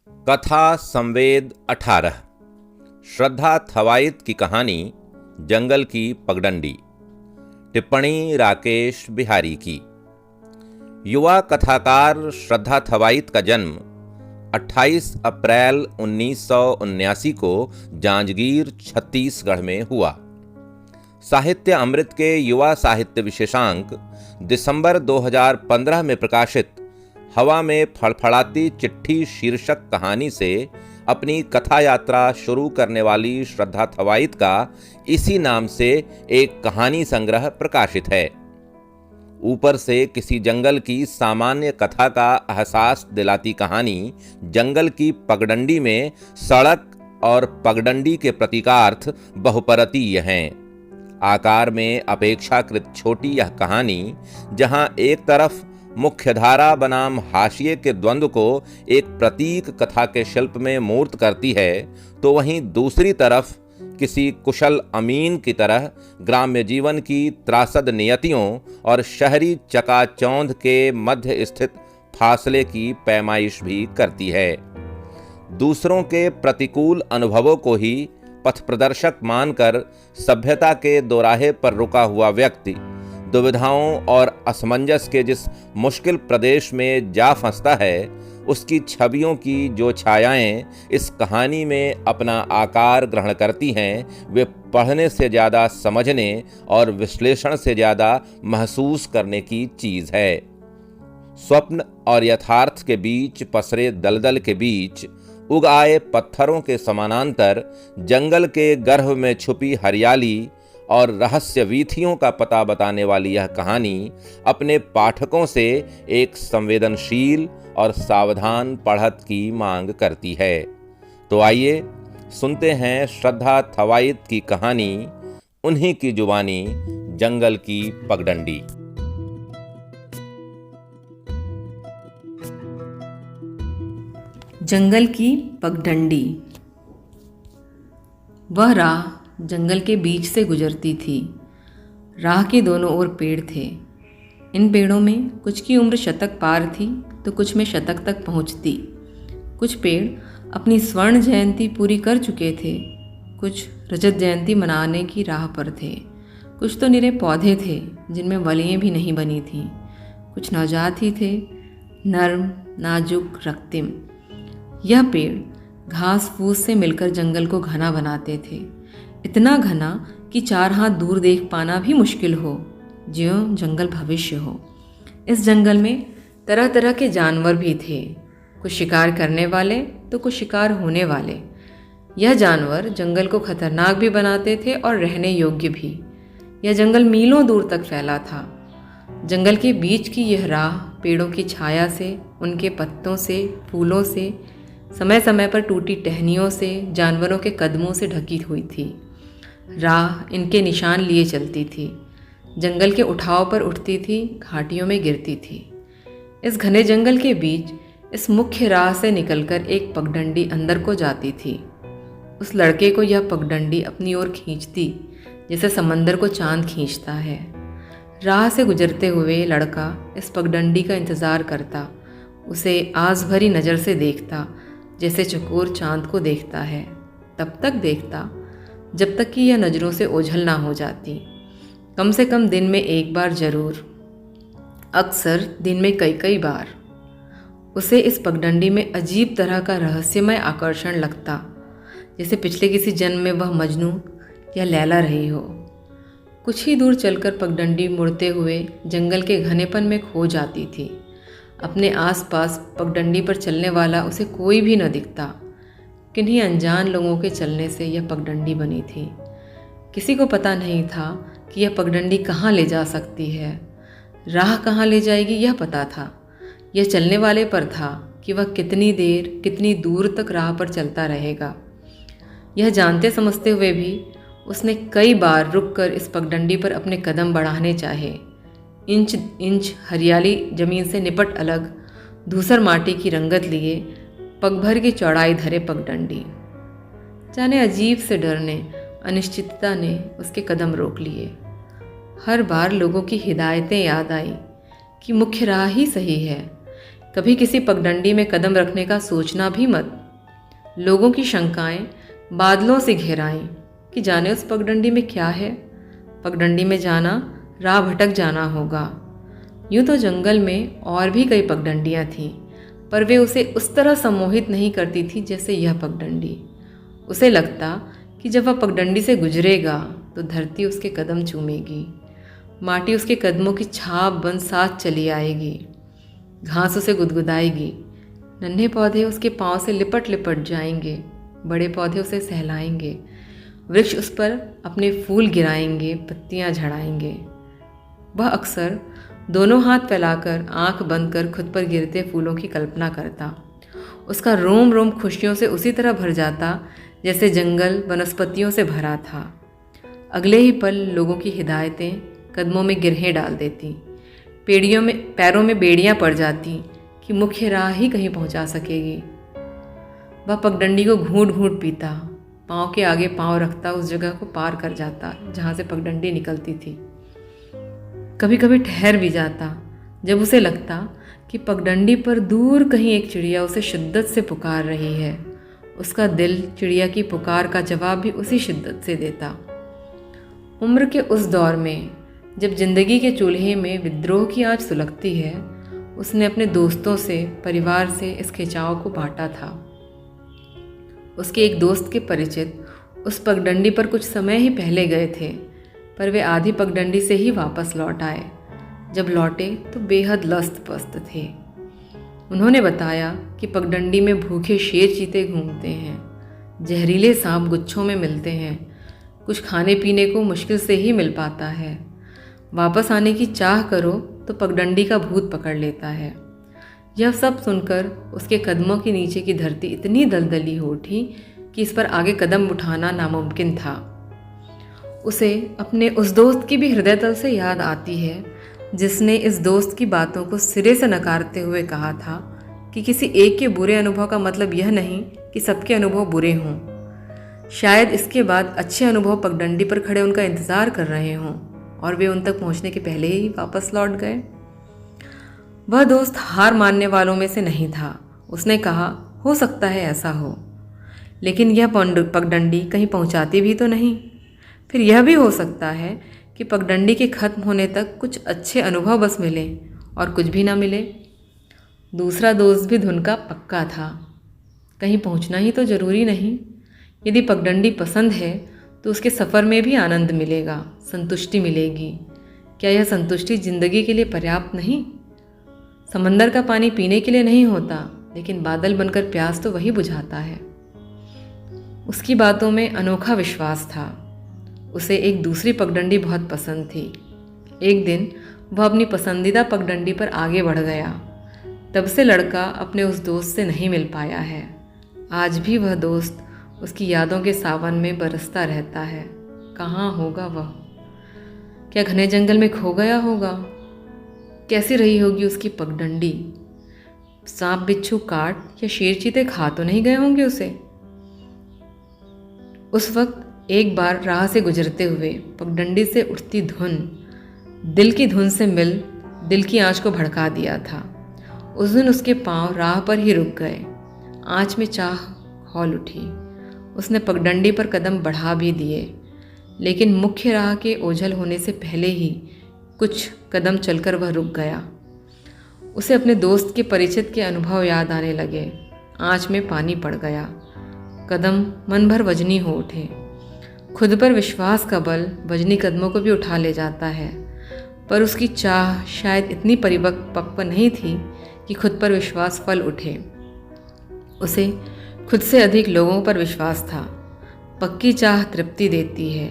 कथा संवेद 18 श्रद्धा थवाइत की कहानी जंगल की पगडंडी। टिप्पणी राकेश बिहारी की। युवा कथाकार श्रद्धा थवाइत का जन्म 28 अप्रैल 1979 को जांजगीर छत्तीसगढ़ में हुआ। साहित्य अमृत के युवा साहित्य विशेषांक दिसंबर 2015 में प्रकाशित हवा में फड़फड़ाती चिट्ठी शीर्षक कहानी से अपनी कथा यात्रा शुरू करने वाली श्रद्धा थवाइत का इसी नाम से एक कहानी संग्रह प्रकाशित है। ऊपर से किसी जंगल की सामान्य कथा का एहसास दिलाती कहानी जंगल की पगडंडी में सड़क और पगडंडी के प्रतीकार्थ बहुपरतीय हैं। आकार में अपेक्षाकृत छोटी यह कहानी जहां एक तरफ मुख्यधारा बनाम हाशिए के द्वंद्व को एक प्रतीक कथा के शिल्प में मूर्त करती है, तो वहीं दूसरी तरफ किसी कुशल अमीन की तरह ग्राम्य जीवन की त्रासद नियतियों और शहरी चकाचौंध के मध्य स्थित फासले की पैमाइश भी करती है। दूसरों के प्रतिकूल अनुभवों को ही पथ प्रदर्शक मानकर सभ्यता के दोराहे पर रुका हुआ व्यक्ति दुविधाओं और असमंजस के जिस मुश्किल प्रदेश में जा फंसता है, उसकी छवियों की जो छायाएं इस कहानी में अपना आकार ग्रहण करती हैं, वे पढ़ने से ज़्यादा समझने और विश्लेषण से ज़्यादा महसूस करने की चीज़ है। स्वप्न और यथार्थ के बीच पसरे दलदल के बीच उग आए पत्थरों के समानांतर जंगल के गर्भ में छुपी हरियाली और रहस्य वीथियों का पता बताने वाली यह कहानी अपने पाठकों से एक संवेदनशील और सावधान पढ़त की मांग करती है। तो आइए सुनते हैं श्रद्धा थवाइत की कहानी, उन्हीं की जुबानी, जंगल की पगडंडी। जंगल की पगडंडी। वह राह जंगल के बीच से गुजरती थी। राह के दोनों ओर पेड़ थे। इन पेड़ों में कुछ की उम्र शतक पार थी तो कुछ में शतक तक पहुंचती। कुछ पेड़ अपनी स्वर्ण जयंती पूरी कर चुके थे, कुछ रजत जयंती मनाने की राह पर थे। कुछ तो निरे पौधे थे जिनमें वलियाँ भी नहीं बनी थीं। कुछ नवजात ही थे, नर्म, नाजुक, रक्तिम। यह पेड़ घास फूस से मिलकर जंगल को घना बनाते थे, इतना घना कि 4 हाथ दूर देख पाना भी मुश्किल हो, ज्यों जंगल भविष्य हो। इस जंगल में तरह तरह के जानवर भी थे, कुछ शिकार करने वाले तो कुछ शिकार होने वाले। यह जानवर जंगल को खतरनाक भी बनाते थे और रहने योग्य भी। यह जंगल मीलों दूर तक फैला था। जंगल के बीच की यह राह पेड़ों की छाया से, उनके पत्तों से, फूलों से, समय समय पर टूटी टहनियों से, जानवरों के कदमों से ढकी हुई थी। राह इनके निशान लिए चलती थी, जंगल के उठाव पर उठती थी, घाटियों में गिरती थी। इस घने जंगल के बीच इस मुख्य राह से निकलकर एक पगडंडी अंदर को जाती थी। उस लड़के को यह पगडंडी अपनी ओर खींचती जैसे समंदर को चांद खींचता है। राह से गुजरते हुए लड़का इस पगडंडी का इंतज़ार करता, उसे आस भरी नज़र से देखता जैसे चकोर चांद को देखता है। तब तक देखता जब तक कि यह नज़रों से ओझल ना हो जाती। कम से कम दिन में एक बार जरूर, अक्सर दिन में कई कई बार। उसे इस पगडंडी में अजीब तरह का रहस्यमय आकर्षण लगता, जैसे पिछले किसी जन्म में वह मजनू या लैला रही हो। कुछ ही दूर चलकर पगडंडी मुड़ते हुए जंगल के घनेपन में खो जाती थी। अपने आसपास पगडंडी पर चलने वाला उसे कोई भी न दिखता। किन्हीं अनजान लोगों के चलने से यह पगडंडी बनी थी। किसी को पता नहीं था कि यह पगडंडी कहाँ ले जा सकती है, राह कहाँ ले जाएगी यह पता था। यह चलने वाले पर था कि वह कितनी देर, कितनी दूर तक राह पर चलता रहेगा। यह जानते समझते हुए भी उसने कई बार रुककर इस पगडंडी पर अपने कदम बढ़ाने चाहे। इंच इंच हरियाली जमीन से निपट अलग, धूसर माटी की रंगत लिए पगभर की चौड़ाई धरे पगडंडी। जाने अजीब से डर ने, अनिश्चितता ने उसके कदम रोक लिए। हर बार लोगों की हिदायतें याद आई कि मुख्य राह ही सही है, कभी किसी पगडंडी में कदम रखने का सोचना भी मत। लोगों की शंकाएं बादलों से घेराएं कि जाने उस पगडंडी में क्या है। पगडंडी में जाना राह भटक जाना होगा। यूं तो जंगल में और भी कई पगडंडियां थीं, पर वे उसे उस तरह सम्मोहित नहीं करती थी जैसे यह पगडंडी। उसे लगता कि जब वह पगडंडी से गुजरेगा तो धरती उसके कदम चूमेगी, माटी उसके कदमों की छाप बन साथ चली आएगी, घास उसे गुदगुदाएगी, नन्हे पौधे उसके पांव से लिपट लिपट जाएंगे, बड़े पौधे उसे सहलाएंगे, वृक्ष उस पर अपने फूल गिराएंगे, पत्तियां झड़ाएंगे। वह अक्सर दोनों हाथ फैलाकर आंख बंद कर खुद पर गिरते फूलों की कल्पना करता। उसका रोम रोम खुशियों से उसी तरह भर जाता जैसे जंगल वनस्पतियों से भरा था। अगले ही पल लोगों की हिदायतें कदमों में गिरहें डाल देती, पैरों में बेड़ियां पड़ जाती कि मुख्य राह ही कहीं पहुंचा सकेगी। वह पगडंडी को घूंट घूंट पीता, पाँव के आगे पाँव रखता उस जगह को पार कर जाता जहाँ से पगडंडी निकलती थी। कभी कभी ठहर भी जाता जब उसे लगता कि पगडंडी पर दूर कहीं एक चिड़िया उसे शिद्दत से पुकार रही है। उसका दिल चिड़िया की पुकार का जवाब भी उसी शिद्दत से देता। उम्र के उस दौर में जब जिंदगी के चूल्हे में विद्रोह की आंच सुलगती है, उसने अपने दोस्तों से, परिवार से इस खिंचाव को बांटा था। उसके एक दोस्त के परिचित उस पगडंडी पर कुछ समय ही पहले गए थे, पर वे आधी पगडंडी से ही वापस लौट आए। जब लौटे तो बेहद लस्त पस्त थे। उन्होंने बताया कि पगडंडी में भूखे शेर चीते घूमते हैं, जहरीले सांप गुच्छों में मिलते हैं, कुछ खाने पीने को मुश्किल से ही मिल पाता है। वापस आने की चाह करो तो पगडंडी का भूत पकड़ लेता है। यह सब सुनकर उसके कदमों के नीचे की धरती इतनी दलदली हो उठी कि इस पर आगे कदम उठाना नामुमकिन था। उसे अपने उस दोस्त की भी हृदय तल से याद आती है जिसने इस दोस्त की बातों को सिरे से नकारते हुए कहा था कि किसी एक के बुरे अनुभव का मतलब यह नहीं कि सबके अनुभव बुरे हों। शायद इसके बाद अच्छे अनुभव पगडंडी पर खड़े उनका इंतज़ार कर रहे हों और वे उन तक पहुंचने के पहले ही वापस लौट गए। वह दोस्त हार मानने वालों में से नहीं था। उसने कहा, हो सकता है ऐसा हो, लेकिन यह पगडंडी कहीं पहुंचाती भी तो नहीं। फिर यह भी हो सकता है कि पगडंडी के खत्म होने तक कुछ अच्छे अनुभव बस मिले और कुछ भी ना मिले। दूसरा दोस्त भी धुन का पक्का था, कहीं पहुंचना ही तो ज़रूरी नहीं। यदि पगडंडी पसंद है तो उसके सफ़र में भी आनंद मिलेगा, संतुष्टि मिलेगी। क्या यह संतुष्टि जिंदगी के लिए पर्याप्त नहीं? समंदर का पानी पीने के लिए नहीं होता, लेकिन बादल बनकर प्यास तो वही बुझाता है। उसकी बातों में अनोखा विश्वास था। उसे एक दूसरी पगडंडी बहुत पसंद थी। एक दिन वह अपनी पसंदीदा पगडंडी पर आगे बढ़ गया। तब से लड़का अपने उस दोस्त से नहीं मिल पाया है। आज भी वह दोस्त उसकी यादों के सावन में बरसता रहता है। कहाँ होगा वह? क्या घने जंगल में खो गया होगा? कैसी रही होगी उसकी पगडंडी? सांप बिच्छू काट या शेर चीते खा तो नहीं गए होंगे उसे? उस वक्त एक बार राह से गुजरते हुए पगडंडी से उठती धुन दिल की धुन से मिल दिल की आंच को भड़का दिया था। उस दिन उसके पांव राह पर ही रुक गए। आंच में चाह खौल उठी। उसने पगडंडी पर कदम बढ़ा भी दिए, लेकिन मुख्य राह के ओझल होने से पहले ही कुछ कदम चलकर वह रुक गया। उसे अपने दोस्त के परिचित के अनुभव याद आने लगे। आंच में पानी पड़ गया। कदम मन भर वजनी हो उठे। खुद पर विश्वास का बल वजनी कदमों को भी उठा ले जाता है, पर उसकी चाह शायद इतनी परिपक्व नहीं थी कि खुद पर विश्वास फल उठे। उसे खुद से अधिक लोगों पर विश्वास था। पक्की चाह तृप्ति देती है,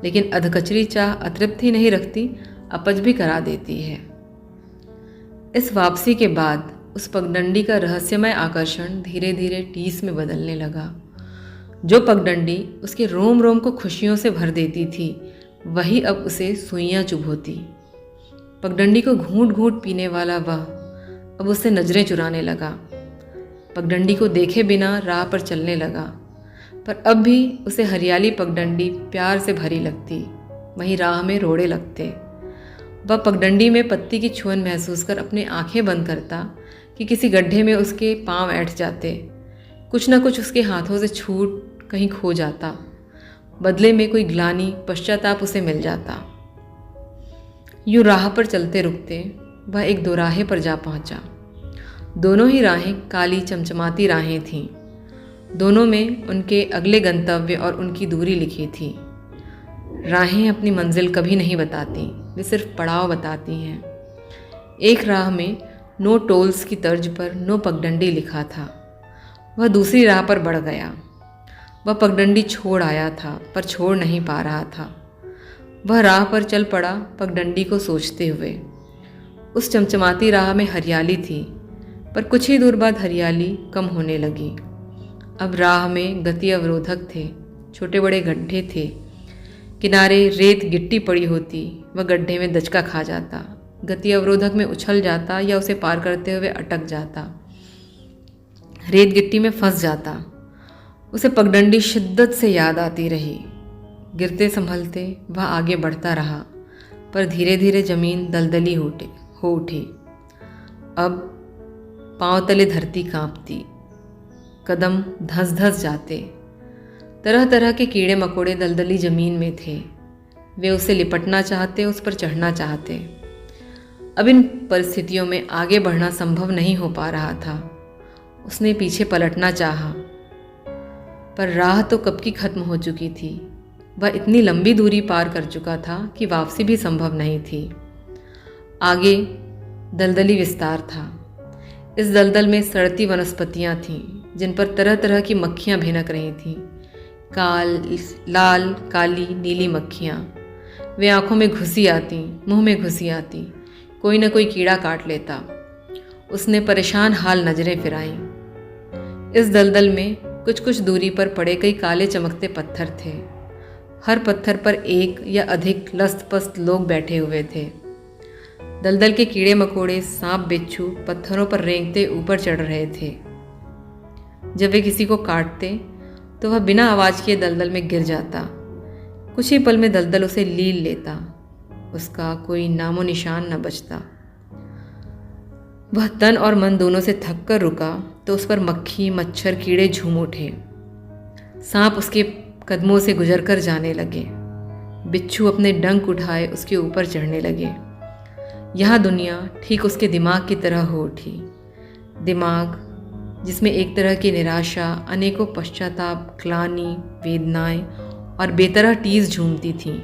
लेकिन अधकचरी चाह अतृप्ति नहीं रखती, अपच भी करा देती है। इस वापसी के बाद उस पगडंडी का रहस्यमय आकर्षण धीरे धीरे टीस में बदलने लगा। जो पगडंडी उसके रोम रोम को खुशियों से भर देती थी, वही अब उसे सुइयां चुभोती। पगडंडी को घूंट घूंट पीने वाला वह अब उससे नजरें चुराने लगा। पगडंडी को देखे बिना राह पर चलने लगा, पर अब भी उसे हरियाली पगडंडी प्यार से भरी लगती। वहीं राह में रोड़े लगते। वह पगडंडी में पत्ती की छुअन महसूस कर अपनी आंखें बंद करता कि किसी गड्ढे में उसके पांव ऐंठ जाते, कुछ न कुछ उसके हाथों से छूट कहीं खो जाता, बदले में कोई ग्लानि पश्चाताप उसे मिल जाता। यूँ राह पर चलते रुकते वह एक दोराहे पर जा पहुंचा। दोनों ही राहें काली चमचमाती राहें थीं। दोनों में उनके अगले गंतव्य और उनकी दूरी लिखी थी। राहें अपनी मंजिल कभी नहीं बताती, वे सिर्फ पड़ाव बताती हैं। एक राह में नो टोल्स की तर्ज पर नो पगडंडी लिखा था। वह दूसरी राह पर बढ़ गया। वह पगडंडी छोड़ आया था पर छोड़ नहीं पा रहा था। वह राह पर चल पड़ा पगडंडी को सोचते हुए। उस चमचमाती राह में हरियाली थी, पर कुछ ही दूर बाद हरियाली कम होने लगी। अब राह में गति अवरोधक थे, छोटे बड़े गड्ढे थे। किनारे रेत गिट्टी पड़ी होती, वह गड्ढे में दचका खा जाता, गति अवरोधक में उछल जाता या उसे पार करते हुए अटक जाता, रेत गिट्टी में फंस जाता। उसे पगडंडी शिद्दत से याद आती रही। गिरते संभलते वह आगे बढ़ता रहा, पर धीरे धीरे जमीन दलदली हो उठी। अब पांव तले धरती कांपती, कदम धस धस जाते। तरह तरह के कीड़े मकोड़े दलदली जमीन में थे। वे उसे लिपटना चाहते, उस पर चढ़ना चाहते। अब इन परिस्थितियों में आगे बढ़ना संभव नहीं हो पा रहा था। उसने पीछे पलटना चाहा, पर राह तो कब की खत्म हो चुकी थी। वह इतनी लंबी दूरी पार कर चुका था कि वापसी भी संभव नहीं थी। आगे दलदली विस्तार था। इस दलदल में सड़ती वनस्पतियां थीं, जिन पर तरह तरह की मक्खियां भिनक रही थीं। लाल काली नीली मक्खियां। वे आंखों में घुसी आती, मुंह में घुसी आती, कोई न कोई कीड़ा काट लेता। उसने परेशान हाल नजरें फिराईं। इस दलदल में कुछ कुछ दूरी पर पड़े कई काले चमकते पत्थर थे। हर पत्थर पर एक या अधिक लस्त-पस्त लोग बैठे हुए थे। दलदल के कीड़े मकोड़े, सांप बिच्छू पत्थरों पर रेंगते ऊपर चढ़ रहे थे। जब वे किसी को काटते तो वह बिना आवाज किए दलदल में गिर जाता। कुछ ही पल में दलदल उसे लील लेता, उसका कोई नामो निशान न बचता। वह तन और मन दोनों से थक कर रुका तो उस पर मक्खी मच्छर कीड़े झूम उठे। सांप उसके कदमों से गुजरकर जाने लगे। बिच्छू अपने डंक उठाए उसके ऊपर चढ़ने लगे। यह दुनिया ठीक उसके दिमाग की तरह हो उठी। दिमाग जिसमें एक तरह की निराशा, अनेकों पश्चाताप, ग्लानि, वेदनाएं और बेतरह टीस झूमती थीं।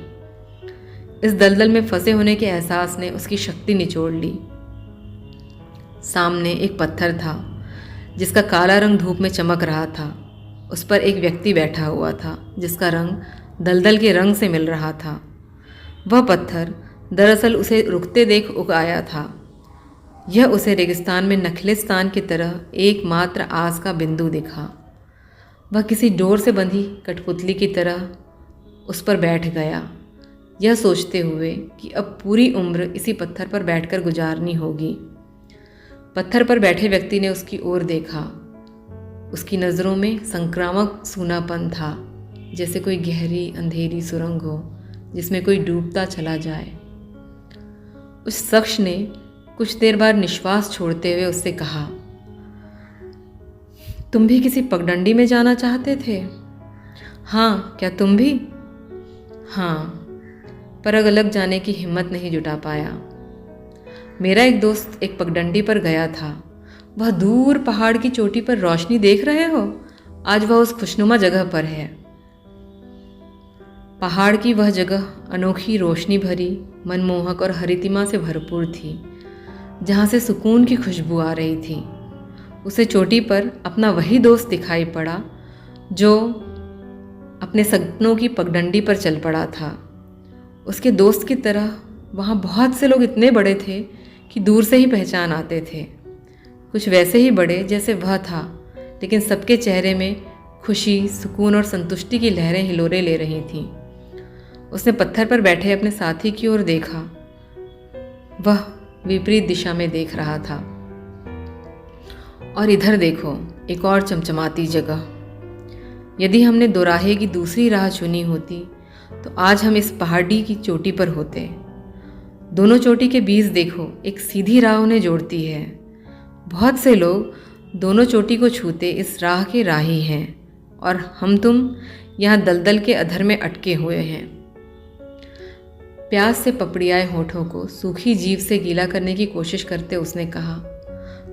इस दलदल में फंसे होने के एहसास ने उसकी शक्ति निचोड़ ली। सामने एक पत्थर था जिसका काला रंग धूप में चमक रहा था। उस पर एक व्यक्ति बैठा हुआ था जिसका रंग दलदल के रंग से मिल रहा था। वह पत्थर दरअसल उसे रुकते देख उगाया था। यह उसे रेगिस्तान में नखलिस्तान की तरह एकमात्र आस का बिंदु दिखा। वह किसी डोर से बंधी कठपुतली की तरह उस पर बैठ गया, यह सोचते हुए कि अब पूरी उम्र इसी पत्थर पर बैठकर गुजारनी होगी। पत्थर पर बैठे व्यक्ति ने उसकी ओर देखा। उसकी नज़रों में संक्रामक सूनापन था, जैसे कोई गहरी अंधेरी सुरंग हो जिसमें कोई डूबता चला जाए। उस शख्स ने कुछ देर बाद निश्वास छोड़ते हुए उससे कहा, तुम भी किसी पगडंडी में जाना चाहते थे? हाँ, क्या तुम भी? हाँ, पर अलग जाने की हिम्मत नहीं जुटा पाया। मेरा एक दोस्त एक पगडंडी पर गया था। वह दूर पहाड़ की चोटी पर रोशनी देख रहे हो? आज वह उस खुशनुमा जगह पर है। पहाड़ की वह जगह अनोखी रोशनी भरी, मनमोहक और हरितिमा से भरपूर थी, जहाँ से सुकून की खुशबू आ रही थी। उसे चोटी पर अपना वही दोस्त दिखाई पड़ा जो अपने सपनों की पगडंडी पर चल पड़ा था। उसके दोस्त की तरह वहाँ बहुत से लोग इतने बड़े थे कि दूर से ही पहचान आते थे। कुछ वैसे ही बड़े जैसे वह था, लेकिन सबके चेहरे में खुशी, सुकून और संतुष्टि की लहरें हिलोरे ले रही थीं। उसने पत्थर पर बैठे अपने साथी की ओर देखा। वह विपरीत दिशा में देख रहा था। और इधर देखो, एक और चमचमाती जगह। यदि हमने दोराहे की दूसरी राह चुनी होती तो आज हम इस पहाड़ी की चोटी पर होते। दोनों चोटी के बीच देखो, एक सीधी राह उन्हें जोड़ती है। बहुत से लोग दोनों चोटी को छूते इस राह के राही हैं और हम तुम यहाँ दलदल के अधर में अटके हुए हैं। प्यास से पपड़ियाए होठों को सूखी जीभ से गीला करने की कोशिश करते उसने कहा,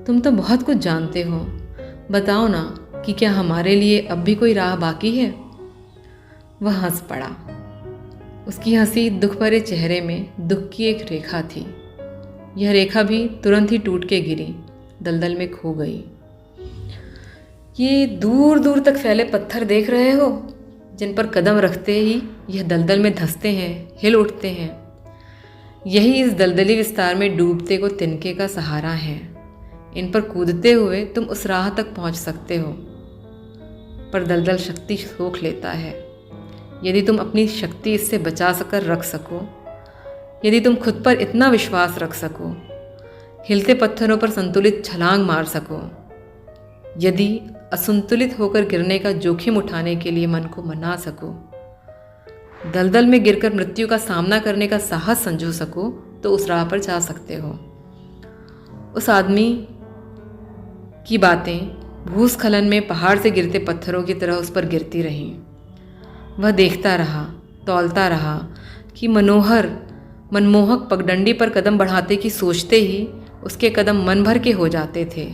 तुम तो बहुत कुछ जानते हो, बताओ ना कि क्या हमारे लिए अब भी कोई राह बाकी है। वह हंस पड़ा। उसकी हंसी दुख भरे चेहरे में दुख की एक रेखा थी। यह रेखा भी तुरंत ही टूट के गिरी, दलदल में खो गई। ये दूर दूर तक फैले पत्थर देख रहे हो, जिन पर कदम रखते ही यह दलदल में धंसते हैं, हिल उठते हैं। यही इस दलदली विस्तार में डूबते को तिनके का सहारा है। इन पर कूदते हुए तुम उस राह तक पहुंच सकते हो, पर दलदल शक्ति सोख लेता है। यदि तुम अपनी शक्ति इससे बचा कर रख सको, यदि तुम खुद पर इतना विश्वास रख सको, हिलते पत्थरों पर संतुलित छलांग मार सको, यदि असंतुलित होकर गिरने का जोखिम उठाने के लिए मन को मना सको, दलदल में गिरकर मृत्यु का सामना करने का साहस संजो सको, तो उस राह पर जा सकते हो। उस आदमी की बातें भूस्खलन में पहाड़ से गिरते पत्थरों की तरह उस पर गिरती रहीं। वह देखता रहा, तौलता रहा कि मनमोहक पगडंडी पर कदम बढ़ाते कि सोचते ही उसके कदम मन भर के हो जाते थे।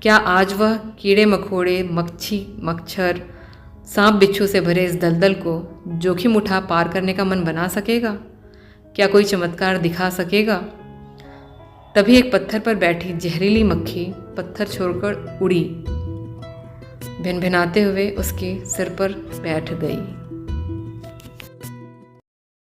क्या आज वह कीड़े मकोड़े, मक्खी मच्छर, सांप बिच्छू से भरे इस दलदल को जोखिम उठा पार करने का मन बना सकेगा? क्या कोई चमत्कार दिखा सकेगा? तभी एक पत्थर पर बैठी जहरीली मक्खी पत्थर छोड़कर उड़ी, भिनभिनाते हुए उसके सिर पर बैठ गई।